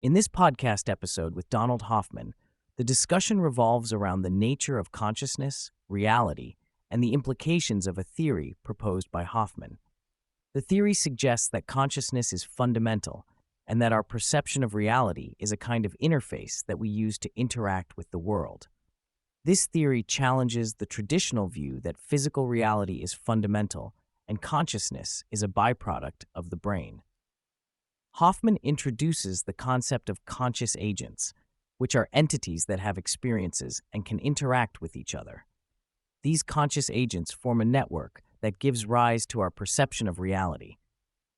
In this podcast episode with Donald Hoffman, the discussion revolves around the nature of consciousness, reality, and the implications of a theory proposed by Hoffman. The theory suggests that consciousness is fundamental and that our perception of reality is a kind of interface that we use to interact with the world. This theory challenges the traditional view that physical reality is fundamental and consciousness is a byproduct of the brain. Hoffman introduces the concept of conscious agents, which are entities that have experiences and can interact with each other. These conscious agents form a network that gives rise to our perception of reality.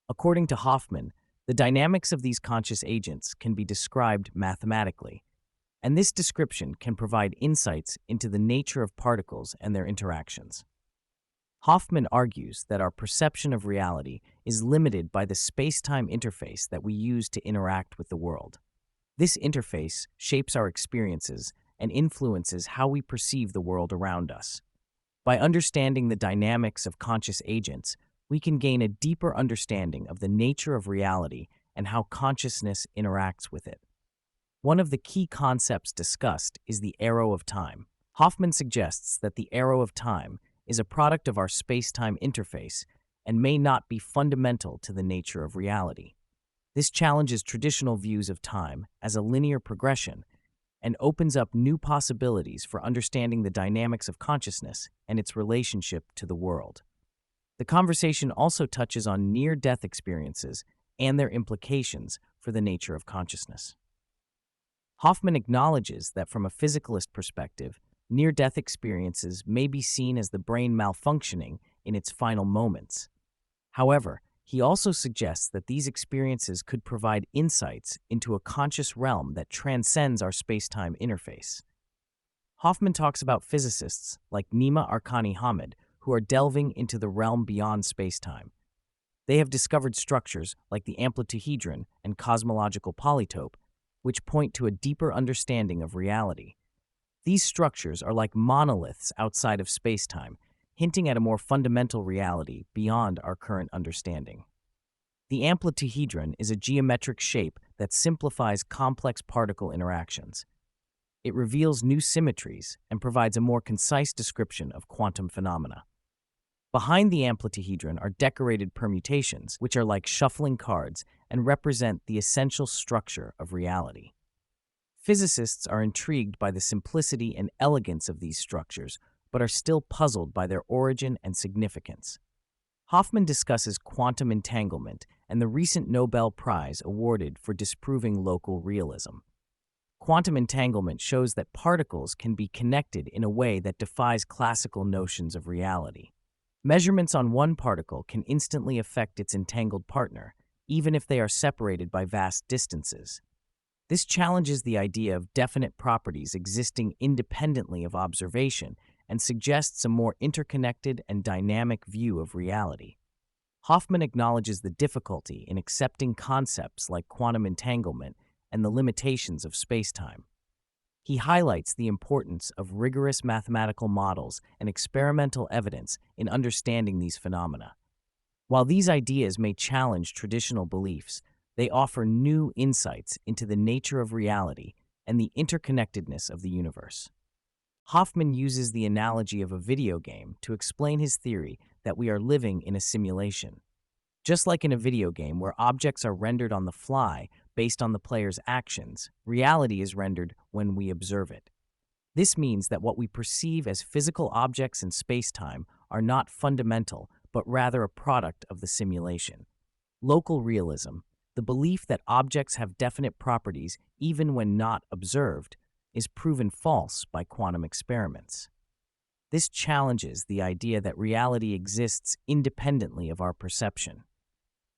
According to Hoffman, the dynamics of these conscious agents can be described mathematically, and this description can provide insights into the nature of particles and their interactions. Hoffman argues that our perception of reality is limited by the space-time interface that we use to interact with the world. This interface shapes our experiences and influences how we perceive the world around us. By understanding the dynamics of conscious agents, we can gain a deeper understanding of the nature of reality and how consciousness interacts with it. One of the key concepts discussed is the arrow of time. Hoffman suggests that the arrow of time is a product of our space-time interface and may not be fundamental to the nature of reality. This challenges traditional views of time as a linear progression and opens up new possibilities for understanding the dynamics of consciousness and its relationship to the world. The conversation also touches on near-death experiences and their implications for the nature of consciousness. Hoffman acknowledges that from a physicalist perspective, near-death experiences may be seen as the brain malfunctioning in its final moments. However, he also suggests that these experiences could provide insights into a conscious realm that transcends our space-time interface. Hoffman talks about physicists like Nima Arkani-Hamed who are delving into the realm beyond space-time. They have discovered structures like the Amplituhedron and cosmological polytope, which point to a deeper understanding of reality. These structures are like monoliths outside of space-time, hinting at a more fundamental reality beyond our current understanding. The Amplituhedron is a geometric shape that simplifies complex particle interactions. It reveals new symmetries and provides a more concise description of quantum phenomena. Behind the Amplituhedron are decorated permutations, which are like shuffling cards and represent the essential structure of reality. Physicists are intrigued by the simplicity and elegance of these structures, but are still puzzled by their origin and significance. Hoffman discusses quantum entanglement and the recent Nobel Prize awarded for disproving local realism. Quantum entanglement shows that particles can be connected in a way that defies classical notions of reality. Measurements on one particle can instantly affect its entangled partner, even if they are separated by vast distances. This challenges the idea of definite properties existing independently of observation and suggests a more interconnected and dynamic view of reality. Hoffman acknowledges the difficulty in accepting concepts like quantum entanglement and the limitations of spacetime. He highlights the importance of rigorous mathematical models and experimental evidence in understanding these phenomena. While these ideas may challenge traditional beliefs, they offer new insights into the nature of reality and the interconnectedness of the universe. Hoffman uses the analogy of a video game to explain his theory that we are living in a simulation. Just like in a video game where objects are rendered on the fly based on the player's actions, reality is rendered when we observe it. This means that what we perceive as physical objects in space-time are not fundamental, but rather a product of the simulation. Local realism, the belief that objects have definite properties even when not observed, is proven false by quantum experiments. This challenges the idea that reality exists independently of our perception.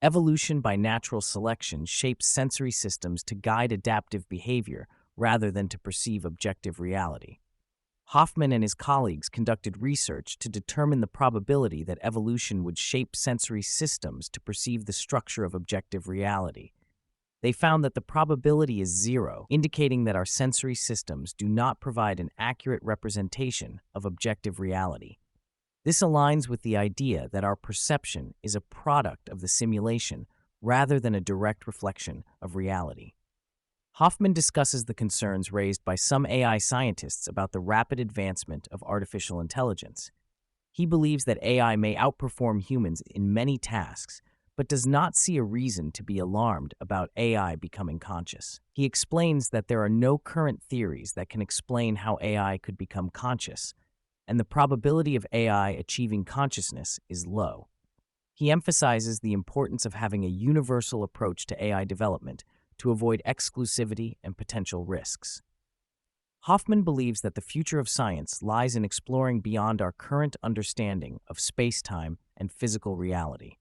Evolution by natural selection shapes sensory systems to guide adaptive behavior rather than to perceive objective reality. Hoffman and his colleagues conducted research to determine the probability that evolution would shape sensory systems to perceive the structure of objective reality. They found that the probability is 0, indicating that our sensory systems do not provide an accurate representation of objective reality. This aligns with the idea that our perception is a product of the simulation rather than a direct reflection of reality. Hoffman discusses the concerns raised by some AI scientists about the rapid advancement of artificial intelligence. He believes that AI may outperform humans in many tasks, but does not see a reason to be alarmed about AI becoming conscious. He explains that there are no current theories that can explain how AI could become conscious, and the probability of AI achieving consciousness is low. He emphasizes the importance of having a universal approach to AI development to avoid exclusivity and potential risks. Hoffman believes that the future of science lies in exploring beyond our current understanding of space-time and physical reality.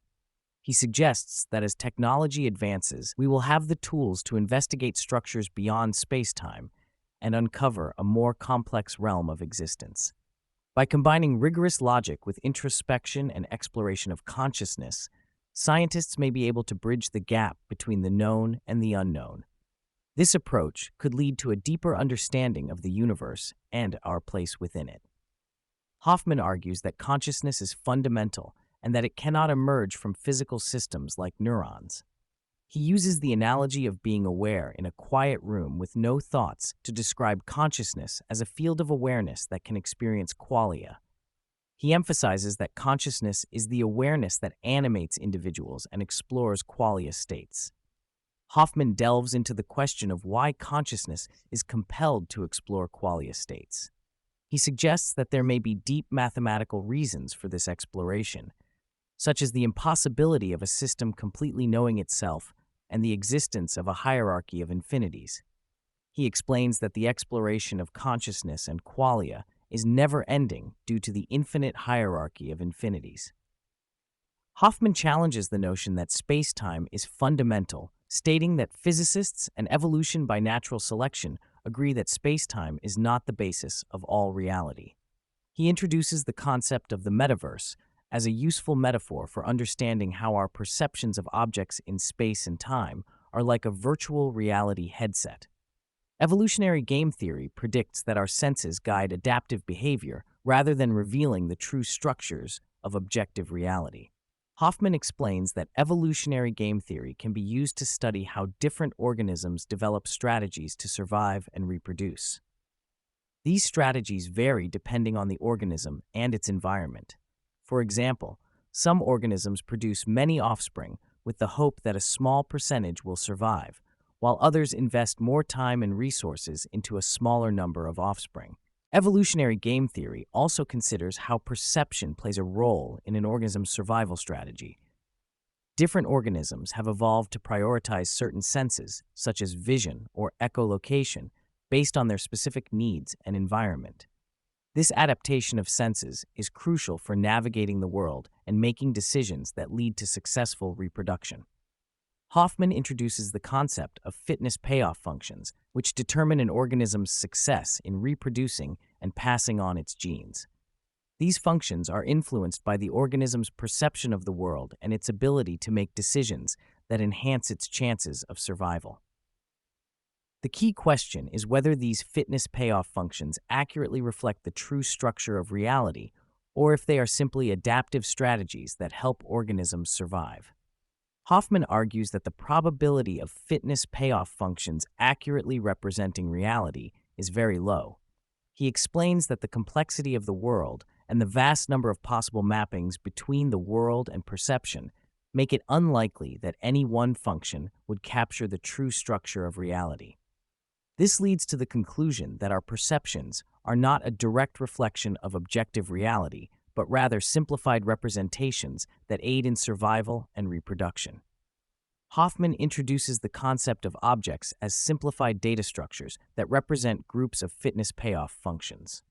He suggests that as technology advances, we will have the tools to investigate structures beyond space-time and uncover a more complex realm of existence. By combining rigorous logic with introspection and exploration of consciousness, scientists may be able to bridge the gap between the known and the unknown. This approach could lead to a deeper understanding of the universe and our place within it. Hoffman argues that consciousness is fundamental and that it cannot emerge from physical systems like neurons. He uses the analogy of being aware in a quiet room with no thoughts to describe consciousness as a field of awareness that can experience qualia. He emphasizes that consciousness is the awareness that animates individuals and explores qualia states. Hoffman delves into the question of why consciousness is compelled to explore qualia states. He suggests that there may be deep mathematical reasons for this exploration, such as the impossibility of a system completely knowing itself and the existence of a hierarchy of infinities. He explains that the exploration of consciousness and qualia is never-ending due to the infinite hierarchy of infinities. Hoffman challenges the notion that space-time is fundamental, stating that physicists and evolution by natural selection agree that space-time is not the basis of all reality. He introduces the concept of the metaverse as a useful metaphor for understanding how our perceptions of objects in space and time are like a virtual reality headset. Evolutionary game theory predicts that our senses guide adaptive behavior rather than revealing the true structures of objective reality. Hoffman explains that evolutionary game theory can be used to study how different organisms develop strategies to survive and reproduce. These strategies vary depending on the organism and its environment. For example, some organisms produce many offspring with the hope that a small percentage will survive, while others invest more time and resources into a smaller number of offspring. Evolutionary game theory also considers how perception plays a role in an organism's survival strategy. Different organisms have evolved to prioritize certain senses, such as vision or echolocation, based on their specific needs and environment. This adaptation of senses is crucial for navigating the world and making decisions that lead to successful reproduction. Hoffman introduces the concept of fitness payoff functions, which determine an organism's success in reproducing and passing on its genes. These functions are influenced by the organism's perception of the world and its ability to make decisions that enhance its chances of survival. The key question is whether these fitness payoff functions accurately reflect the true structure of reality, or if they are simply adaptive strategies that help organisms survive. Hoffman argues that the probability of fitness payoff functions accurately representing reality is very low. He explains that the complexity of the world and the vast number of possible mappings between the world and perception make it unlikely that any one function would capture the true structure of reality. This leads to the conclusion that our perceptions are not a direct reflection of objective reality, but rather simplified representations that aid in survival and reproduction. Hoffman introduces the concept of objects as simplified data structures that represent groups of fitness payoff functions.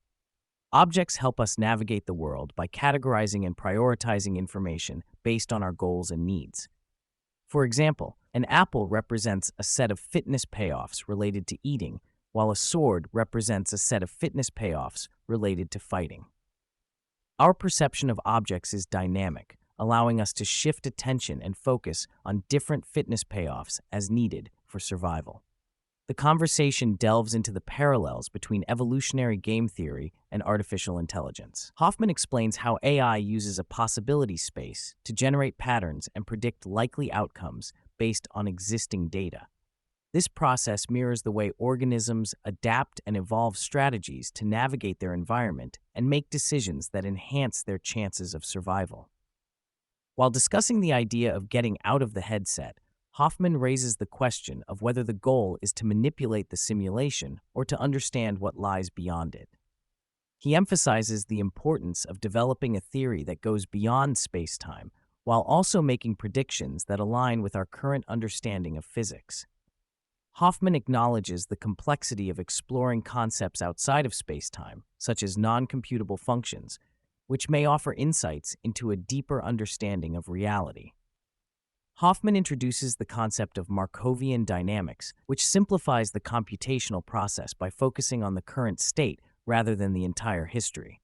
Objects help us navigate the world by categorizing and prioritizing information based on our goals and needs. For example, an apple represents a set of fitness payoffs related to eating, while a sword represents a set of fitness payoffs related to fighting. Our perception of objects is dynamic, allowing us to shift attention and focus on different fitness payoffs as needed for survival. The conversation delves into the parallels between evolutionary game theory and artificial intelligence. Hoffman explains how AI uses a possibility space to generate patterns and predict likely outcomes based on existing data. This process mirrors the way organisms adapt and evolve strategies to navigate their environment and make decisions that enhance their chances of survival. While discussing the idea of getting out of the headset, Hoffman raises the question of whether the goal is to manipulate the simulation or to understand what lies beyond it. He emphasizes the importance of developing a theory that goes beyond space-time, while also making predictions that align with our current understanding of physics. Hoffman acknowledges the complexity of exploring concepts outside of space-time, such as non-computable functions, which may offer insights into a deeper understanding of reality. Hoffman introduces the concept of Markovian dynamics, which simplifies the computational process by focusing on the current state rather than the entire history.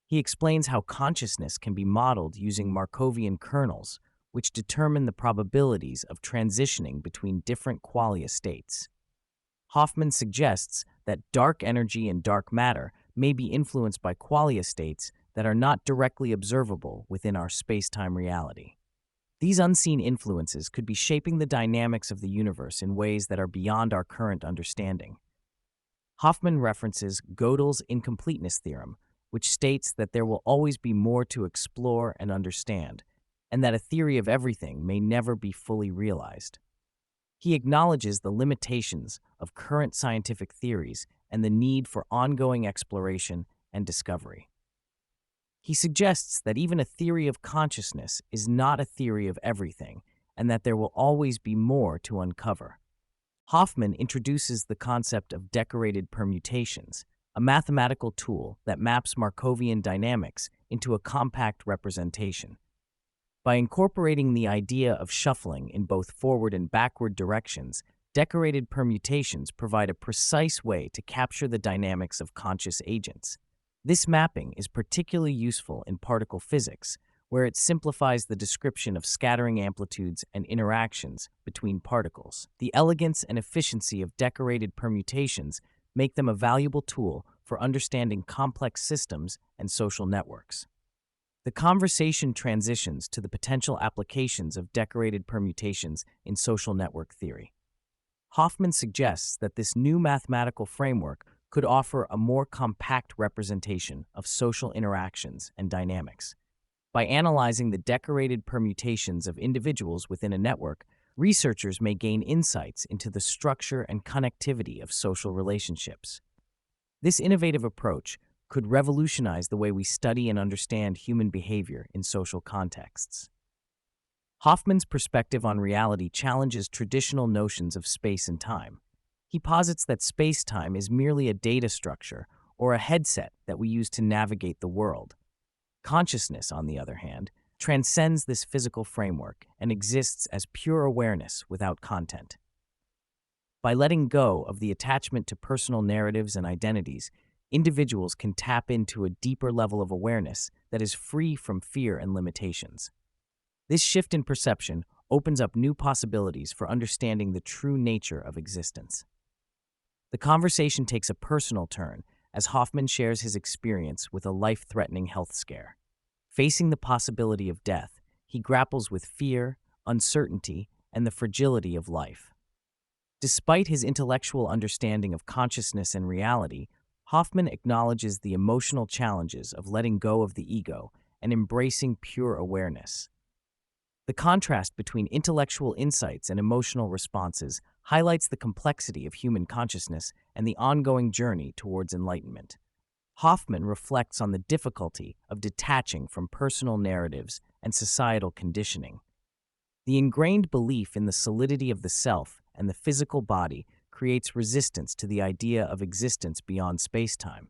He explains how consciousness can be modeled using Markovian kernels, which determine the probabilities of transitioning between different qualia states. Hoffman suggests that dark energy and dark matter may be influenced by qualia states that are not directly observable within our space-time reality. These unseen influences could be shaping the dynamics of the universe in ways that are beyond our current understanding. Hoffman references Gödel's Incompleteness theorem, which states that there will always be more to explore and understand, and that a theory of everything may never be fully realized. He acknowledges the limitations of current scientific theories and the need for ongoing exploration and discovery. He suggests that even a theory of consciousness is not a theory of everything, and that there will always be more to uncover. Hoffman introduces the concept of decorated permutations, a mathematical tool that maps Markovian dynamics into a compact representation. By incorporating the idea of shuffling in both forward and backward directions, decorated permutations provide a precise way to capture the dynamics of conscious agents. This mapping is particularly useful in particle physics, where it simplifies the description of scattering amplitudes and interactions between particles. The elegance and efficiency of decorated permutations make them a valuable tool for understanding complex systems and social networks. The conversation transitions to the potential applications of decorated permutations in social network theory. Hoffman suggests that this new mathematical framework could offer a more compact representation of social interactions and dynamics. By analyzing the decorated permutations of individuals within a network, researchers may gain insights into the structure and connectivity of social relationships. This innovative approach could revolutionize the way we study and understand human behavior in social contexts. Hoffman's perspective on reality challenges traditional notions of space and time. He posits that space-time is merely a data structure or a headset that we use to navigate the world. Consciousness, on the other hand, transcends this physical framework and exists as pure awareness without content. By letting go of the attachment to personal narratives and identities, individuals can tap into a deeper level of awareness that is free from fear and limitations. This shift in perception opens up new possibilities for understanding the true nature of existence. The conversation takes a personal turn as Hoffman shares his experience with a life-threatening health scare. Facing the possibility of death, he grapples with fear, uncertainty, and the fragility of life. Despite his intellectual understanding of consciousness and reality, Hoffman acknowledges the emotional challenges of letting go of the ego and embracing pure awareness. The contrast between intellectual insights and emotional responses highlights the complexity of human consciousness and the ongoing journey towards enlightenment. Hoffman reflects on the difficulty of detaching from personal narratives and societal conditioning. The ingrained belief in the solidity of the self and the physical body creates resistance to the idea of existence beyond space-time.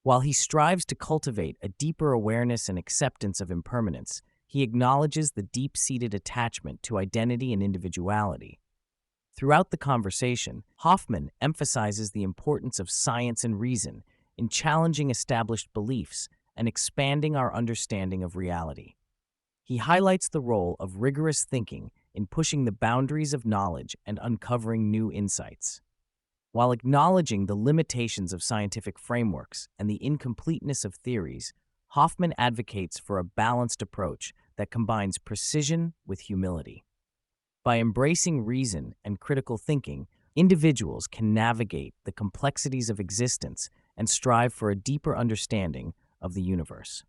While he strives to cultivate a deeper awareness and acceptance of impermanence, he acknowledges the deep-seated attachment to identity and individuality. Throughout the conversation, Hoffman emphasizes the importance of science and reason in challenging established beliefs and expanding our understanding of reality. He highlights the role of rigorous thinking in pushing the boundaries of knowledge and uncovering new insights. While acknowledging the limitations of scientific frameworks and the incompleteness of theories, Hoffman advocates for a balanced approach that combines precision with humility. By embracing reason and critical thinking, individuals can navigate the complexities of existence and strive for a deeper understanding of the universe.